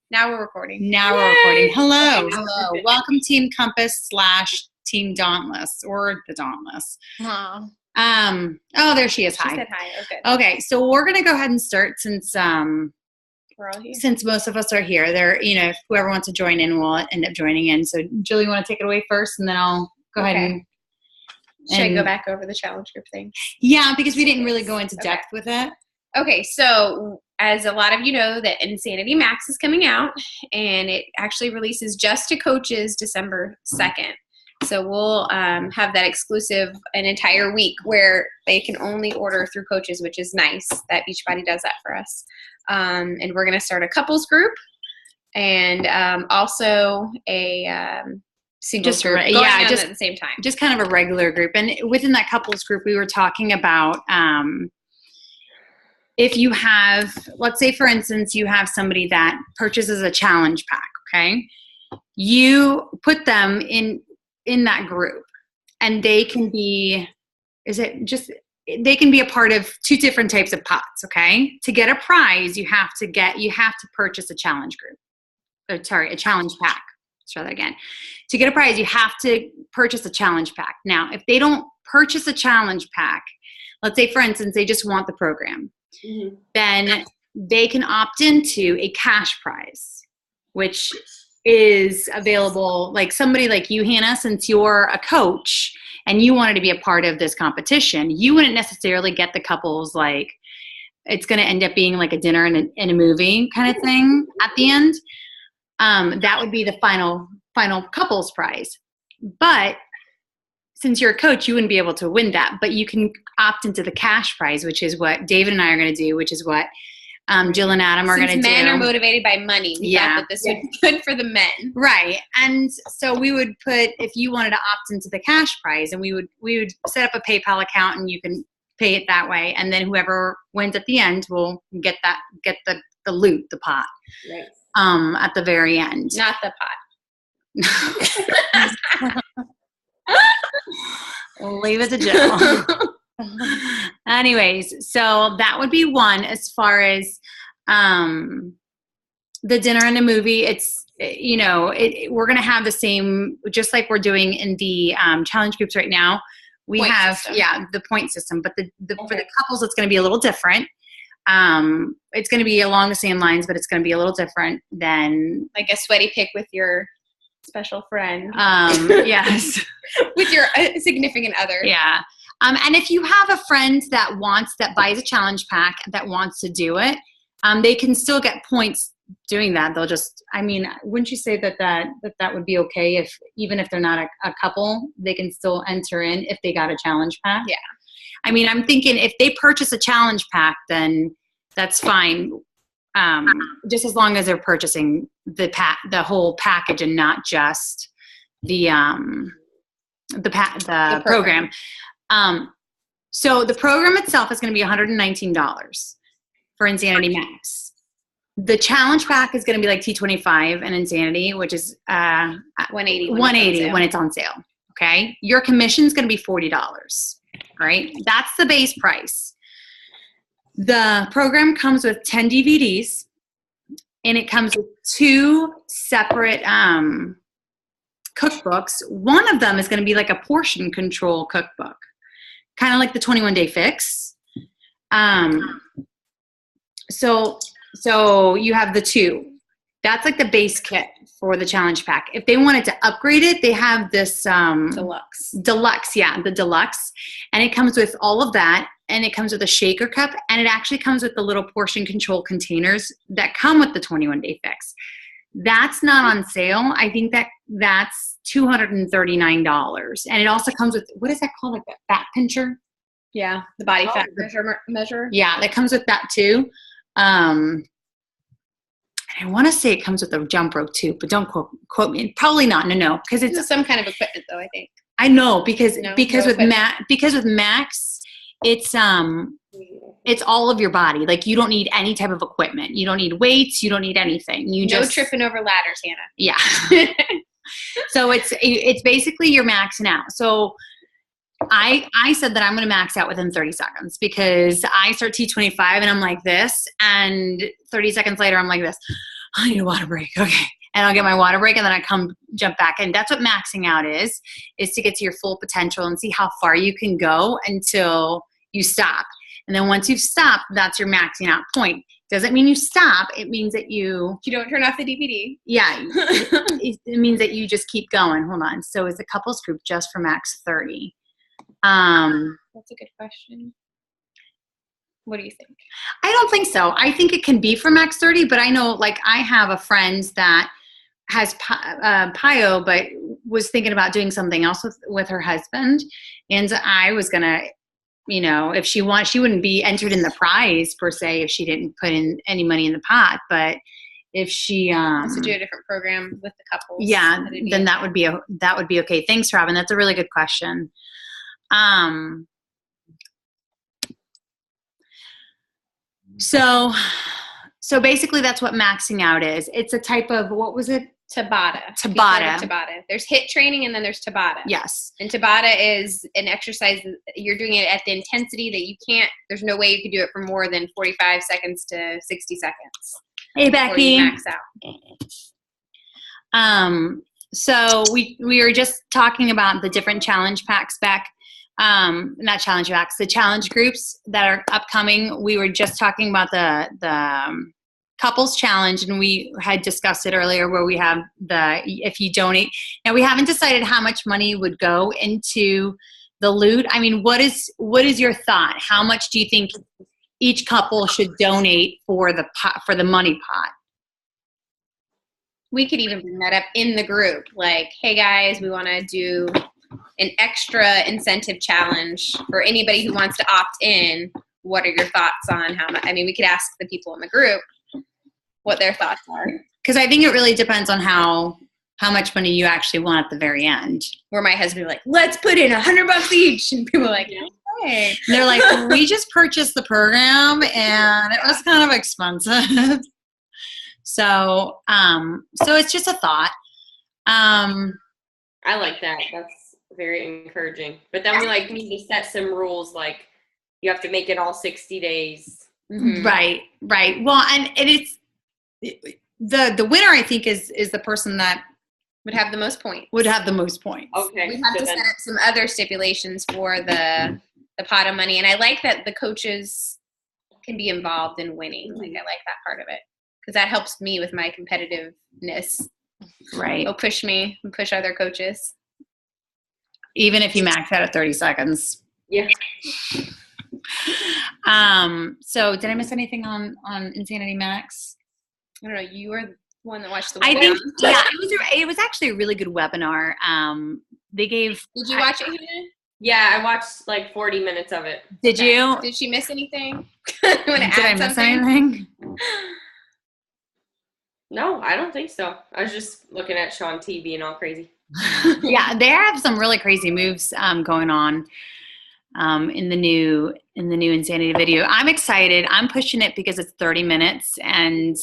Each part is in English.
Now we're recording. Now we're recording. Hello. Hello. Welcome Team Compass / Team Dauntless or the Dauntless. Aww. Oh, there she is. She Hi. said hi. Oh, good. Okay, so we're gonna go ahead and start since We're all here. since most of us are here. There, if whoever wants to join in will end up joining in. So Julie, you want to take it away first, and then I'll go ahead and. Should I go back over the challenge group thing? Yeah, because we didn't really go into depth with it. Okay, so as a lot of you know, that Insanity Max is coming out, and it actually releases just to coaches December 2nd. So we'll have that exclusive an entire week where they can only order through coaches, which is nice that Beachbody does that for us. And we're going to start a couples group and also a singles group going on at the same time. Just kind of a regular group. And within that couples group, we were talking about if you have, let's say, for instance, you have somebody that purchases a challenge pack, okay? You put them in that group, and they can be, they can be a part of two different types of pots, okay? To get a prize, you have to purchase a challenge group. A challenge pack. Let's try that again. To get a prize, you have to purchase a challenge pack. Now, if they don't purchase a challenge pack, let's say, for instance, they just want the program, then they can opt into a cash prize, which is available, like somebody like you, Hannah, since you're a coach and you wanted to be a part of this competition, you wouldn't necessarily get the couples, like it's going to end up being like a dinner and a movie kind of thing at the end. That would be the final couples prize. But since you're a coach, you wouldn't be able to win that, but you can opt into the cash prize, which is what David and I are going to do, which is what Jill and Adam are going to do. Men are motivated by money. We thought that this would be good for the men. Right. And so we would put, if you wanted to opt into the cash prize, and we would set up a PayPal account and you can pay it that way. And then whoever wins at the end will get the loot, the pot. Right. At the very end. Not the pot. Leave it to Jill. Anyways, so that would be one. As far as the dinner and the movie, it's we're going to have the same, just like we're doing in the challenge groups right now. We have the point system, but for the couples, it's going to be a little different. It's going to be along the same lines, but it's going to be a little different than like a sweaty pic with your special friend. Yes. With your significant other. Yeah. And if you have a friend that buys a challenge pack that wants to do it, they can still get points doing that. They'll just, wouldn't you say that would be okay even if they're not a couple, they can still enter in if they got a challenge pack? Yeah. I'm thinking if they purchase a challenge pack, then that's fine. Just as long as they're purchasing the whole package and not just the program. So the program itself is going to be $119 for Insanity Max. The challenge pack is going to be like T25 and Insanity, which is $180 when it's on sale. Okay, your commission is going to be $40. Right, that's the base price. The program comes with 10 DVDs, and it comes with 2 separate cookbooks. One of them is going to be like a portion control cookbook, kind of like the 21 Day Fix. So you have the 2. That's like the base kit for the challenge pack. If they wanted to upgrade it, they have this deluxe, the deluxe, and it comes with all of that, and it comes with a shaker cup, and it actually comes with the little portion control containers that come with the 21 Day Fix. That's not on sale. I think that's $239, and it also comes with, what is that called, like a fat pincher? Yeah, the body fat measure. Yeah, that comes with that too. I want to say it comes with a jump rope too, but don't quote me. Probably not. No, because it's some kind of equipment, though. I think. I know because with Max, it's all of your body. Like you don't need any type of equipment. You don't need weights. You don't need anything. No tripping over ladders, Hannah. Yeah. So it's basically you're maxing out. So I said that I'm going to max out within 30 seconds because I start T25 and I'm like this, and 30 seconds later I'm like this. I need a water break. Okay. And I'll get my water break and then I jump back. And that's what maxing out is to get to your full potential and see how far you can go until you stop. And then once you've stopped, that's your maxing out point. Doesn't mean you stop. It means that you don't turn off the DVD. Yeah. It means that you just keep going. Hold on. So is the couples group just for max 30? That's a good question. What do you think? I don't think so. I think it can be for max 30, but I know, like, I have a friend that has PIO, but was thinking about doing something else with her husband. And I was going to, if she wouldn't be entered in the prize per se if she didn't put in any money in the pot. But if she wants to do a different program with the couples, yeah, then that would be okay. Thanks, Robin. That's a really good question. So basically that's what maxing out is. It's a type of, what was it? Tabata. There's HIIT training and then there's Tabata. Yes. And Tabata is an exercise that you're doing it at the intensity that there's no way you could do it for more than 45 seconds to 60 seconds. Hey, Becky. Max out. So we were just talking about the different challenge packs, Beck. Not challenge packs, the challenge groups that are upcoming. We were just talking about the couples challenge, and we had discussed it earlier where we have if you donate. Now we haven't decided how much money would go into the loot. I mean, what is your thought? How much do you think each couple should donate for the money pot? We could even bring that up in the group. Like, hey guys, we want to do an extra incentive challenge for anybody who wants to opt in. What are your thoughts on how much? I mean, we could ask the people in the group what their thoughts are. Because I think it really depends on how much money you actually want at the very end. Where my husband would be like, let's put in $100 each. And people are like, okay. And they're like, we just purchased the program and it was kind of expensive. So it's just a thought. I like that. That's very encouraging. But then we need to set some rules, like you have to make it all 60 days. Mm-hmm. Right. Well, and it's the winner, I think, is the person that would have the most points. Okay. We have to set up some other stipulations for the pot of money. And I like that the coaches can be involved in winning. Like, I like that part of it. Because that helps me with my competitiveness. Right. It'll push me and push other coaches. Even if you max out at 30 seconds. Yeah. So did I miss anything on Insanity Max? I don't know. You were the one that watched the webinar. I think, yeah, it was actually a really good webinar. They gave. Did you watch it, Hannah? Yeah, I watched 40 minutes of it. Did you? Did she miss anything? Did I miss anything? No, I don't think so. I was just looking at Shaun T being all crazy. Yeah, they have some really crazy moves going on in the new Insanity video. I'm excited. I'm pushing it because it's 30 minutes and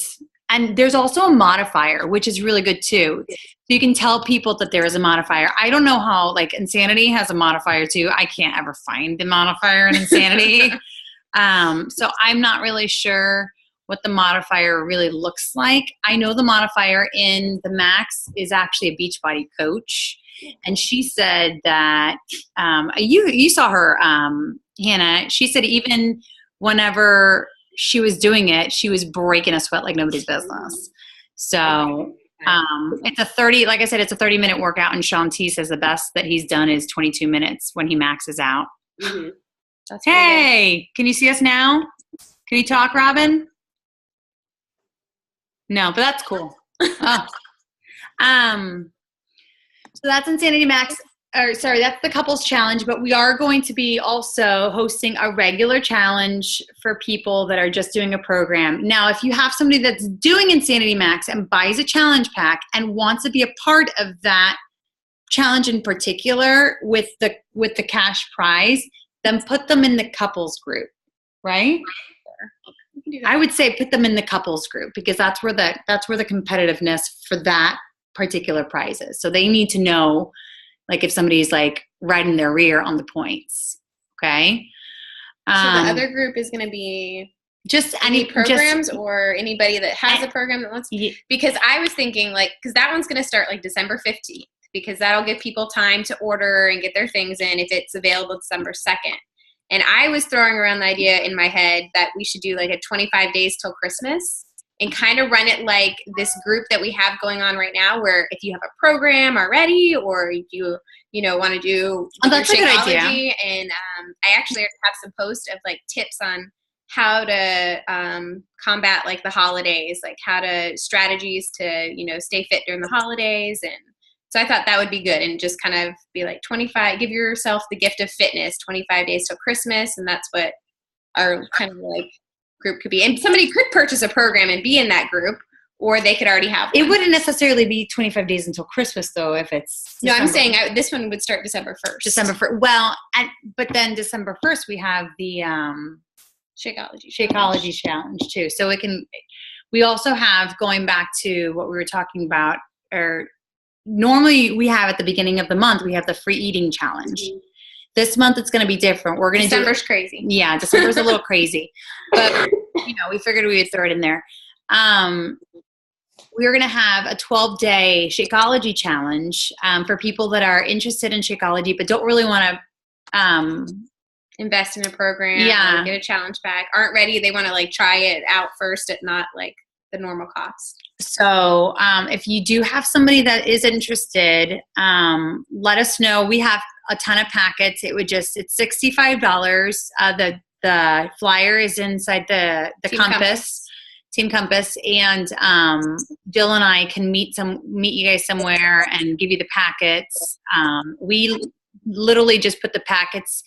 there's also a modifier, which is really good too. So you can tell people that there is a modifier. I don't know how, Insanity has a modifier too. I can't ever find the modifier in Insanity. So I'm not really sure what the modifier really looks like. I know the modifier in the Max is actually a Beachbody coach. And she said that, you saw her, Hannah, she said even whenever she was doing it, she was breaking a sweat like nobody's business. So it's a 30-minute workout, and Shaun T says the best that he's done is 22 minutes when he maxes out. Mm-hmm. Hey, can you see us now? Can you talk, Robin? No, but that's cool. Oh. So that's Insanity Max. That's the couples challenge, but we are going to be also hosting a regular challenge for people that are just doing a program. Now, if you have somebody that's doing Insanity Max and buys a challenge pack and wants to be a part of that challenge in particular with the cash prize, then put them in the couples group, right? I would say put them in the couples group because that's where the competitiveness for that particular prize is. So they need to know, if somebody's riding their rear on the points. Okay. So the other group is going to be Just any any programs or anybody that has a program that wants, Ye- because I was thinking like, because that one's going to start like December 15th, because that'll give people time to order and get their things in if it's available December 2nd. And I was throwing around the idea in my head that we should do like a 25 days till Christmas and kind of run it like this group that we have going on right now, where if you have a program already, or if you want to do that's a good idea. Shakeology, and I actually have some posts of like tips on how to combat like the holidays, like strategies to stay fit during the holidays. And so I thought that would be good, and just kind of be like 25, give yourself the gift of fitness, 25 days till Christmas. And that's what our kind of like group could be. And somebody could purchase a program and be in that group, or they could already have one. It wouldn't necessarily be 25 days until Christmas, though, if it's No, December. I'm saying this one would start December 1st. December 1st. Well, but then December 1st, we have the Shakeology Challenge, too. So we also have, going back to what we were talking about, or normally we have at the beginning of the month, we have the free eating challenge. Mm-hmm. This month it's going to be different. We're going to December's crazy. Yeah, December's a little crazy, but we figured we would throw it in there. We're going to have a 12-day Shakeology challenge for people that are interested in Shakeology but don't really want to invest in a program, Yeah. or get a challenge pack, aren't ready. They want to like try it out first at not like the normal cost. So if you do have somebody that is interested, let us know. We have a ton of packets. It's $65. The flyer is inside the Team Compass, and Jill and I can meet you guys somewhere and give you the packets. We literally just put the packets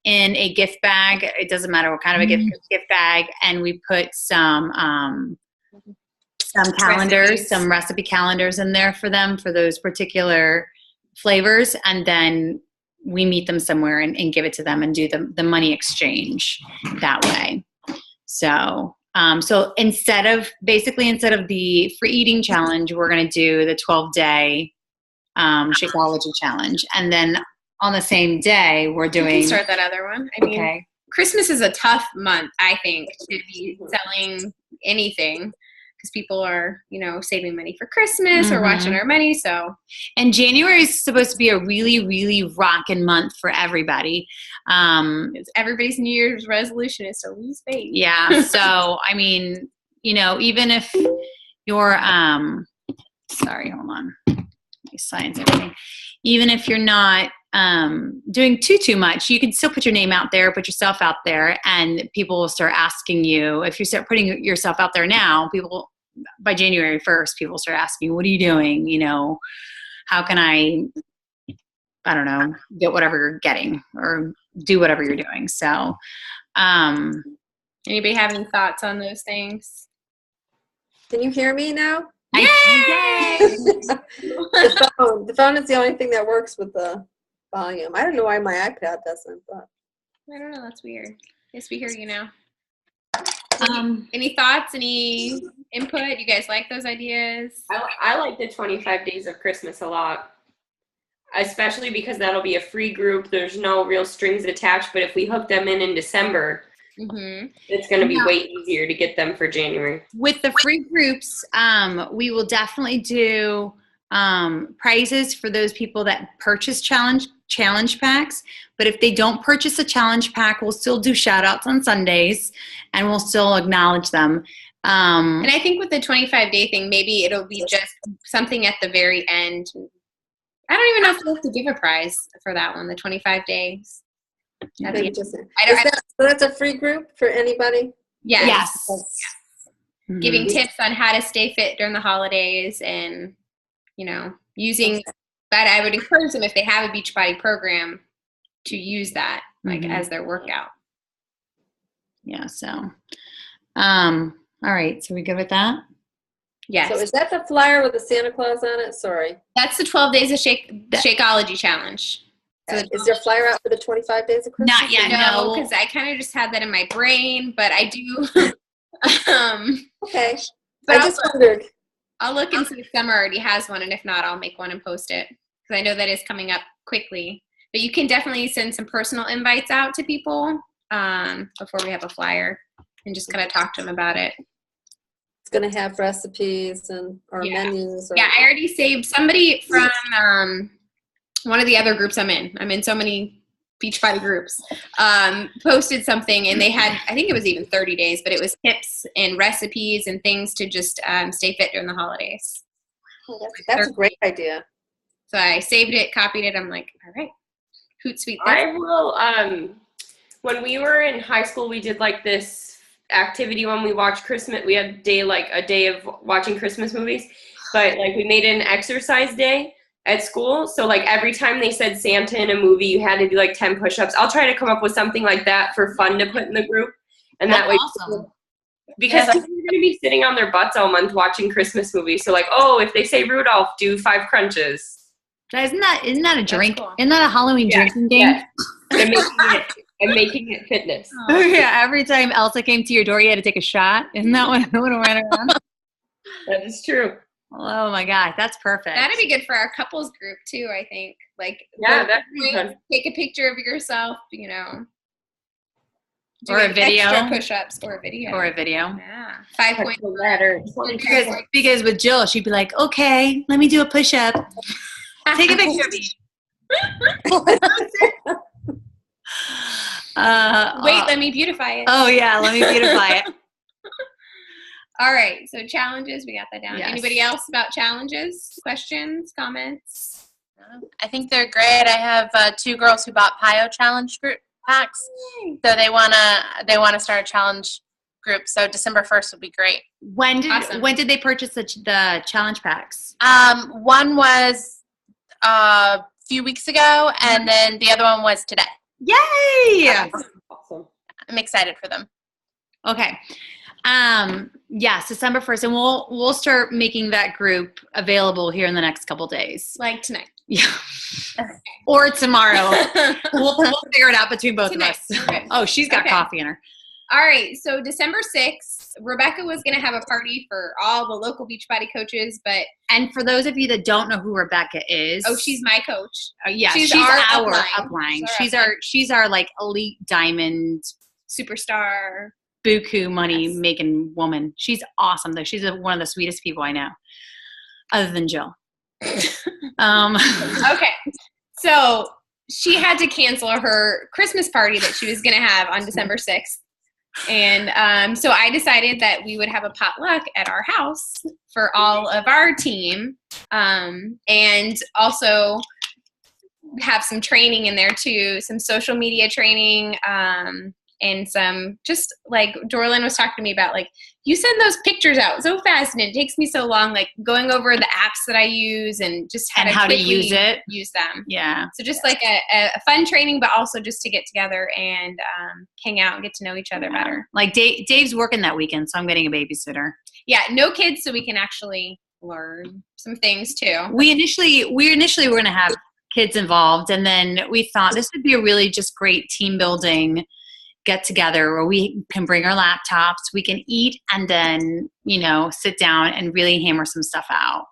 in a gift bag. It doesn't matter what kind of a gift bag, and we put some calendars, some recipe calendars in there for them for those particular flavors, and then we meet them somewhere and give it to them and do the money exchange that way. So instead of the free eating challenge, we're going to do the 12-day Shakeology challenge, and then on the same day we're doing. You can start that other one. I mean, Christmas is a tough month, I think, to be selling anything, because people are, saving money for Christmas or watching our money. So, and January is supposed to be a really, really rockin' month for everybody. Everybody's New Year's resolution is to lose weight. Yeah. So, I mean, even if you're, sorry, hold on. Signs everything. Even if you're not doing too much, you can still put your name out there, put yourself out there, and people will start asking you. If you start putting yourself out there now, by January 1st, people start asking, what are you doing? How can I don't know, get whatever you're getting or do whatever you're doing. So, anybody have any thoughts on those things? Can you hear me now? Yay! The phone is the only thing that works with the volume. I don't know why my iPad doesn't, but I don't know. That's weird. Yes, we hear you now. Any thoughts? Any input? You guys like those ideas? I like the 25 days of Christmas a lot, especially because that'll be a free group. There's no real strings attached, but if we hook them in December, it's going to be way easier to get them for January. With the free groups, we will definitely do prizes for those people that purchase challenge packs. But if they don't purchase a challenge pack, we'll still do shout outs on Sundays and we'll still acknowledge them. And I think with the 25-day thing, maybe it'll be just something at the very end. I don't even know if we'll have to give a prize for that one, the 25 days. so that's a free group for anybody? Yes. Mm-hmm. Giving tips on how to stay fit during the holidays and, using, but I would encourage them, if they have a Beachbody program, to use that as their workout. Yeah. So, all right. So we good with that? Yes. So is that the flyer with the Santa Claus on it? Sorry. That's the 12 days of Shakeology challenge. So is there a flyer out for the 25 days of Christmas? Not yet. No, because I kind of just had that in my brain, but I do. Okay. But I just wondered. I'll look and see if Summer already has one, and if not, I'll make one and post it, because I know that is coming up quickly. But you can definitely send some personal invites out to people before we have a flyer. and just kind of talk to them about it. It's gonna have recipes or Yeah. menus. Or, Yeah, I already saved somebody from one of the other groups I'm in. I'm in so many Beachbody groups. Posted something, and they had, I think it was even 30 days, but it was tips and recipes and things to just stay fit during the holidays. Oh, that's a great idea. So I saved it, copied it. I'm like, all right, Hootsuite. I will. When we were in high school, we did like this activity when we watched Christmas. We had a day of watching Christmas movies, but like we made it an exercise day at school. So like every time they said Santa in a movie, you had to do like 10 push-ups. I'll try to come up with something like that for fun to put in the group, and That's that way, awesome. because people are going to be sitting on their butts all month watching Christmas movies. So like, oh, if they say Rudolph, do 5 crunches. Isn't that a drink? cool. Isn't that a Halloween drinking game? Yes. And making it fitness. Oh, yeah. Every time Elsa came to your door, you had to take a shot. Isn't that what went around? That is true. Oh my God, that's perfect. That'd be good for our couples group too, I think. Like, Yeah, that'd be fun. take a picture of yourself, do Or a video. extra push-ups or a video. Or a video. Yeah. 5 Touch point the ladder. Because with Jill, she'd be like, okay, let me do a push-up. Take a picture of me. Wait, let me beautify it. Oh yeah, let me beautify it. All right, so challenges, we got that down. Yes. Anybody else about challenges? Questions, comments? I think they're great. I have 2 girls who bought PIO challenge group packs, so they wanna start a challenge group. So December 1st would be great. When Awesome. did they purchase the challenge packs? One was a few weeks ago, and then the other one was today. Yay! Awesome. I'm excited for them. Okay. Yes, December 1st, and we'll start making that group available here in the next couple days. Like tonight. Yeah. Or tomorrow. We'll figure it out between both Tonight. of us. Okay. Oh, she's got Okay. coffee in her. All right, so December 6th, Rebecca was going to have a party for all the local Beachbody coaches, but And for those of you that don't know who Rebecca is, she's my coach. yeah, she's she's our our upline. upline. She's our like elite diamond Superstar. buku money Yes. making woman. She's awesome though. She's one of the sweetest people I know, other than Jill. Okay, so she had to cancel her Christmas party that she was going to have on December 6th. And so I decided that we would have a potluck at our house for all of our team, and also have some training in there too, some social media training, and some just like Dorlin was talking to me about, like, you send those pictures out so fast and it takes me so long, like going over the apps that I use and just how And to quickly use them. Yeah. So just like a fun training, but also just to get together and hang out and get to know each other better. Like Dave's working that weekend, so I'm getting a babysitter. Yeah, no kids, so we can actually learn some things too. We initially were going to have kids involved, and then we thought this would be a really just great team building get together where we can bring our laptops, we can eat, and then sit down and really hammer some stuff out.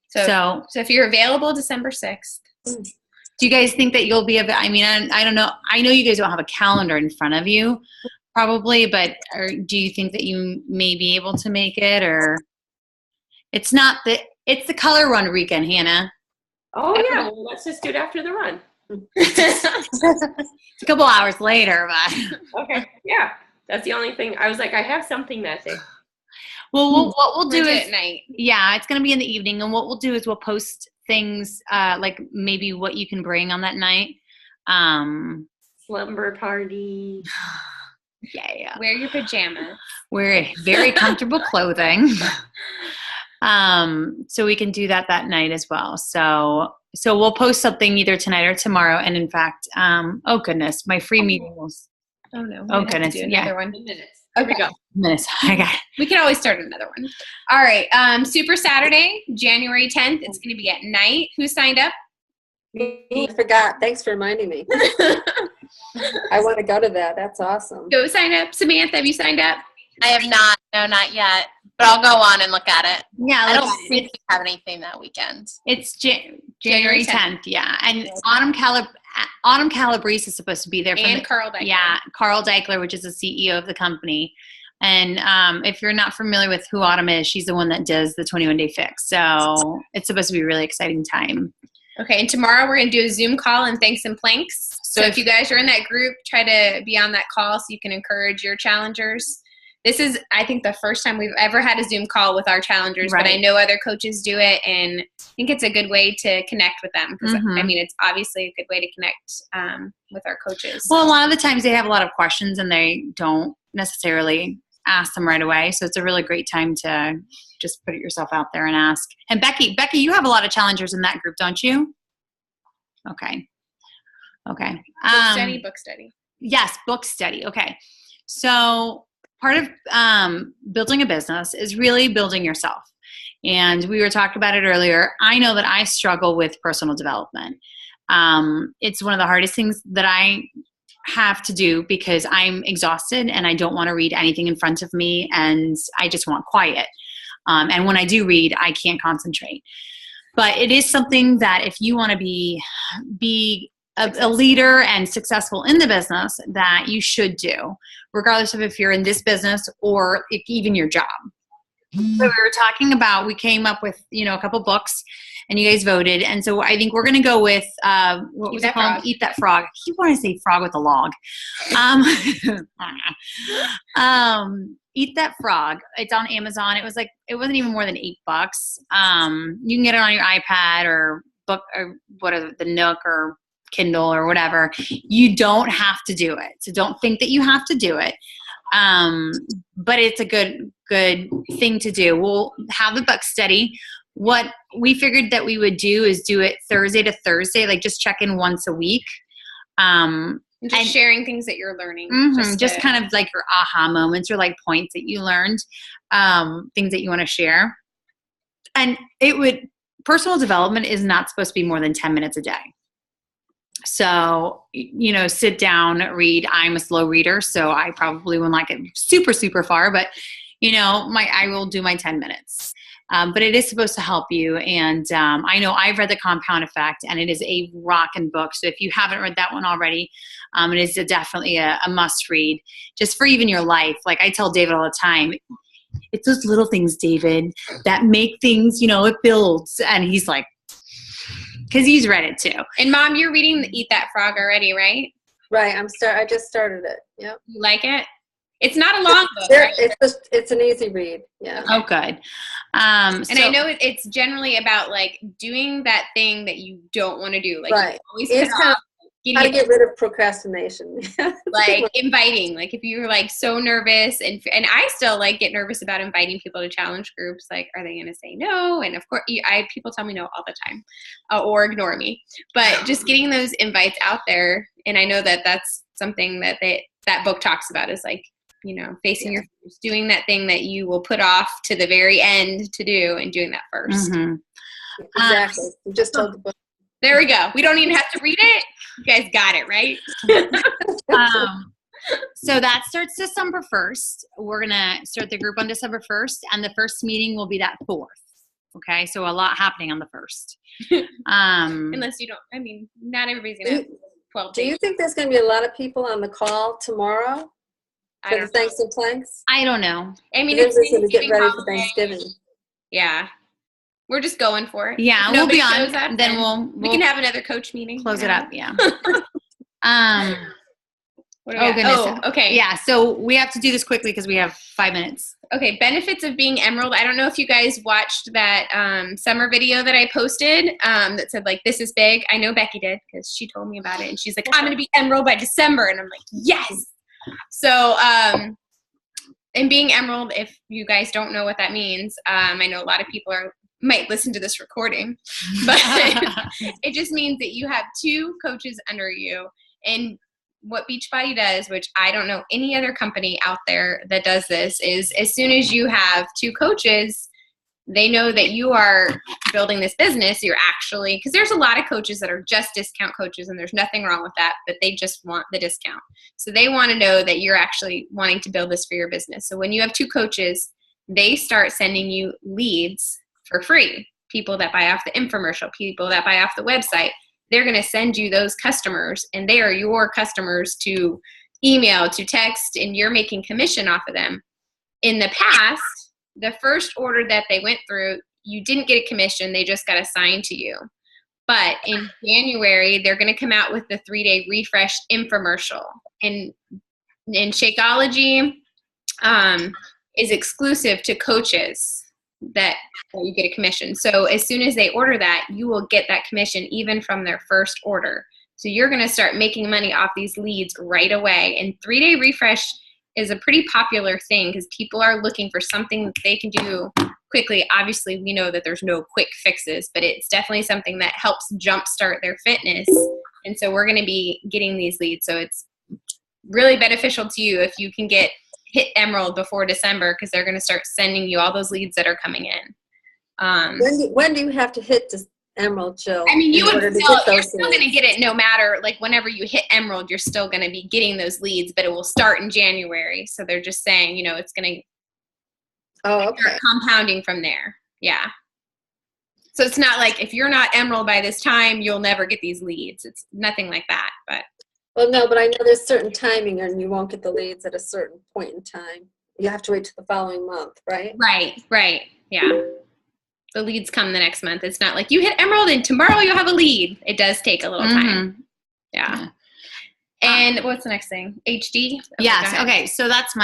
So if you're available December 6th. do you guys think that you'll be I mean, I don't know. I know you guys don't have a calendar in front of you probably, but do you think that you may be able to make it? Or it's the color run weekend, Hannah. Oh yeah, well, let's just do it after the run. It's a couple hours later, but Okay, yeah, that's the only thing. I was like, I have something that day. well, what we'll do We'll do is it at night. yeah, it's going to be in the evening, and what we'll do is we'll post things like maybe what you can bring on that night. Slumber party. Yeah. Wear your pajamas. Wear very comfortable clothing. So we can do that night as well. So we'll post something either tonight or tomorrow. And in fact, oh goodness, my free meeting was Oh no. Oh, we have to goodness, do another one. Minutes. Okay. Here we go. minutes. I got it. We can always start another one. All right. Super Saturday, January 10th. It's going to be at night. Who signed up? I forgot. Thanks for reminding me. I want to go to that. That's awesome. Go sign up. Samantha, have you signed up? I have not. No, not yet. But I'll go on and look at it. Yeah, I look don't at it. think we have anything that weekend. It's January January 10th. Yeah. And Autumn Calabrese is supposed to be there. And Carl Deichler. Yeah. Carl Deichler, which is the CEO of the company. And if you're not familiar with who Autumn is, she's the one that does the 21 Day Fix. So it's supposed to be a really exciting time. Okay, and tomorrow we're going to do a Zoom call and thanks and planks. So if you guys are in that group, try to be on that call so you can encourage your challengers. This is, I think, the first time we've ever had a Zoom call with our challengers, Right. but I know other coaches do it, and I think it's a good way to connect with them because, I mean, it's obviously a good way to connect with our coaches. Well, a lot of the times they have a lot of questions and they don't necessarily ask them right away. So it's a really great time to just put yourself out there and ask. And Becky, you have a lot of challengers in that group, don't you? Okay. Book study. Yes, book study. Okay. So part of building a business is really building yourself. And we were talking about it earlier. I know that I struggle with personal development. It's one of the hardest things that I have to do because I'm exhausted and I don't want to read anything in front of me and I just want quiet. And when I do read, I can't concentrate. But it is something that if you want to be a leader and successful in the business, that you should do, regardless of if you're in this business or even your job. So we were talking about, we came up with, a couple books and you guys voted. And so I think we're going to go with, what was it called? Eat That Frog. I keep wanting to say frog with a log. Eat That Frog. It's on Amazon. It wasn't even more than $8. You can get it on your iPad or book or whatever, the Nook or Kindle or whatever. You don't have to do it. So don't think that you have to do it. But it's a good thing to do. We'll have a book study. What we figured that we would do is do it Thursday to Thursday, like just check in once a week. And sharing things that you're learning. Just kind of like your aha moments or like points that you learned, things that you want to share. And personal development is not supposed to be more than 10 minutes a day. So, sit down, read. I'm a slow reader, so I probably won't like it super, super far, but I will do my 10 minutes. But it is supposed to help you. And I know I've read The Compound Effect, and it is a rockin' book. So if you haven't read that one already, it is definitely a must read just for even your life. Like I tell David all the time, it's those little things, David, that make things, it builds. And he's like, because he's read it too. And Mom, you're reading Eat That Frog already, right? Right. I just started it. Yep. You like it? It's not a long book. Right? It's an easy read. Yeah. Oh, good. And I know it's generally about like doing that thing that you don't want to do. Like right. You always it's kind of how to get rid of procrastination. Like inviting. Like if you're like so nervous and I still like get nervous about inviting people to challenge groups. Like, are they going to say no? And of course, people tell me no all the time, or ignore me. But just getting those invites out there, and I know that that's something that that book talks about is like, facing your fears, doing that thing that you will put off to the very end to do, and doing that first. Mm-hmm. Exactly. You just told the book. There we go. We don't even have to read it. You guys got it, right? So that starts December 1st. We're going to start the group on December 1st, and the first meeting will be that 4th. Okay, so a lot happening on the 1st. Unless you don't, not everybody's going to have 12 days. Do you think there's going to be a lot of people on the call tomorrow for the Thanks and Planks? I don't know. It's going to get ready for Thanksgiving. Yeah. We're just going for it. Yeah, we'll be on. Then we can have another coach meeting. Close it up. Yeah. Goodness. Okay. Yeah. So we have to do this quickly because we have 5 minutes. Okay. Benefits of being Emerald. I don't know if you guys watched that summer video that I posted that said like, this is big. I know Becky did because she told me about it, and she's like, I'm going to be Emerald by December. And I'm like, yes. So, and being Emerald, if you guys don't know what that means, I know a lot of people might listen to this recording, but it just means that you have 2 coaches under you. And what Beachbody does, which I don't know any other company out there that does this, is as soon as you have 2 coaches, they know that you are building this business. You're actually, because there's a lot of coaches that are just discount coaches, and there's nothing wrong with that, but they just want the discount. So they want to know that you're actually wanting to build this for your business. So when you have 2 coaches, they start sending you leads for free. people that buy off the infomercial, people that buy off the website. They're going to send you those customers, and they are your customers to email, to text, and you're making commission off of them. In the past, the first order that they went through, you didn't get a commission. They just got assigned to you. But in January, they're going to come out with the 3-day refresh infomercial. And Shakeology is exclusive to coaches that you get a commission. So as soon as they order that, you will get that commission even from their first order. So you're going to start making money off these leads right away. And 3-day refresh is a pretty popular thing because people are looking for something that they can do quickly. Obviously, we know that there's no quick fixes, but it's definitely something that helps jumpstart their fitness. And so we're going to be getting these leads. So it's really beneficial to you if you can hit Emerald before December, because they're going to start sending you all those leads that are coming in. When do you have to hit this Emerald, Jill? I mean, you're still going to get it no matter, like whenever you hit Emerald, you're still going to be getting those leads, but it will start in January. So they're just saying, it's going to start compounding from there. Yeah. So it's not like if you're not Emerald by this time, you'll never get these leads. It's nothing like that. But well, no, but I know there's certain timing and you won't get the leads at a certain point in time. You have to wait till the following month, right? Right. Yeah. The leads come the next month. It's not like you hit Emerald and tomorrow you'll have a lead. It does take a little time. Yeah. And what's the next thing? HD? Yes. Okay. So that's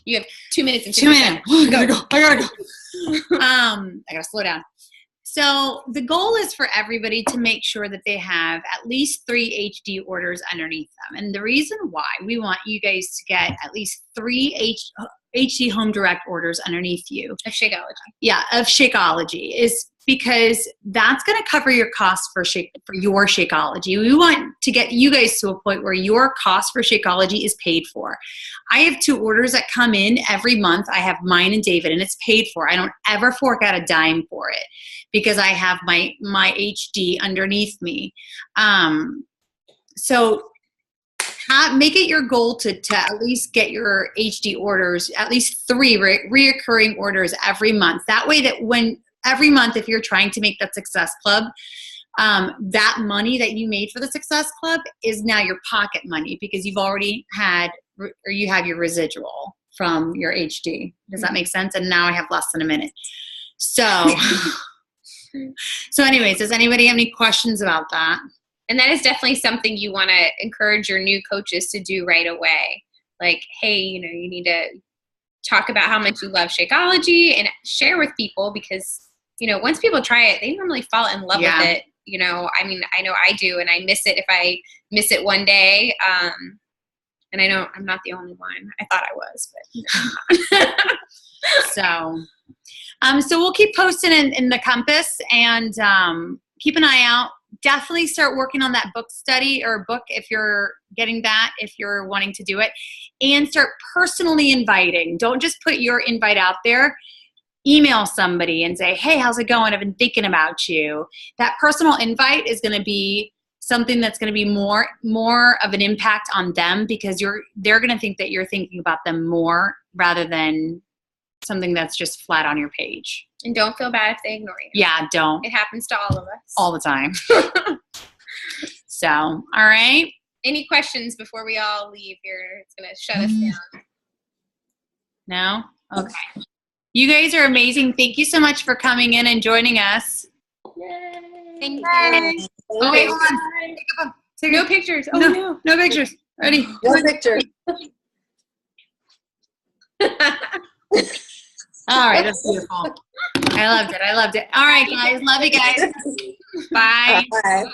you have 2 minutes and 2 minutes. I gotta go. I gotta slow down. So the goal is for everybody to make sure that they have at least 3 HD orders underneath them. And the reason why we want you guys to get at least 3 HD Home Direct orders underneath you. Of Shakeology. Yeah, of Shakeology is because that's going to cover your costs for your Shakeology. We want to get you guys to a point where your cost for Shakeology is paid for. I have 2 orders that come in every month. I have mine and David, and it's paid for. I don't ever fork out a dime for it because I have my HD underneath me. So make it your goal to at least get your HD orders, at least 3 reoccurring orders every month. That way that every month, if you're trying to make that Success Club, that money that you made for the Success Club is now your pocket money because you've already you have your residual from your HD. Does that make sense? And now I have less than a minute. So anyways, does anybody have any questions about that? And that is definitely something you want to encourage your new coaches to do right away. Like, hey, you need to talk about how much you love Shakeology and share with people because, once people try it, they normally fall in love with it. I mean, I know I do, and I miss it if I miss it one day. And I know I'm not the only one. I thought I was, but So we'll keep posting in the Compass and keep an eye out. Definitely start working on that book study or book if you're getting that, if you're wanting to do it, and start personally inviting. Don't just put your invite out there. Email somebody and say, hey, how's it going? I've been thinking about you. That personal invite is going to be something that's going to be more of an impact on them because they're going to think that you're thinking about them more rather than something that's just flat on your page. And don't feel bad if they ignore you. Yeah, don't. It happens to all of us. All the time. So, all right. Any questions before we all leave here? It's going to shut us down. No? Okay. You guys are amazing. Thank you so much for coming in and joining us. Yay. Thank you. Oh, wait, hold on. No pictures. Oh, no. No pictures. Ready? No picture. All right. That's beautiful. I loved it. All right, guys. Love you guys. Bye. Bye.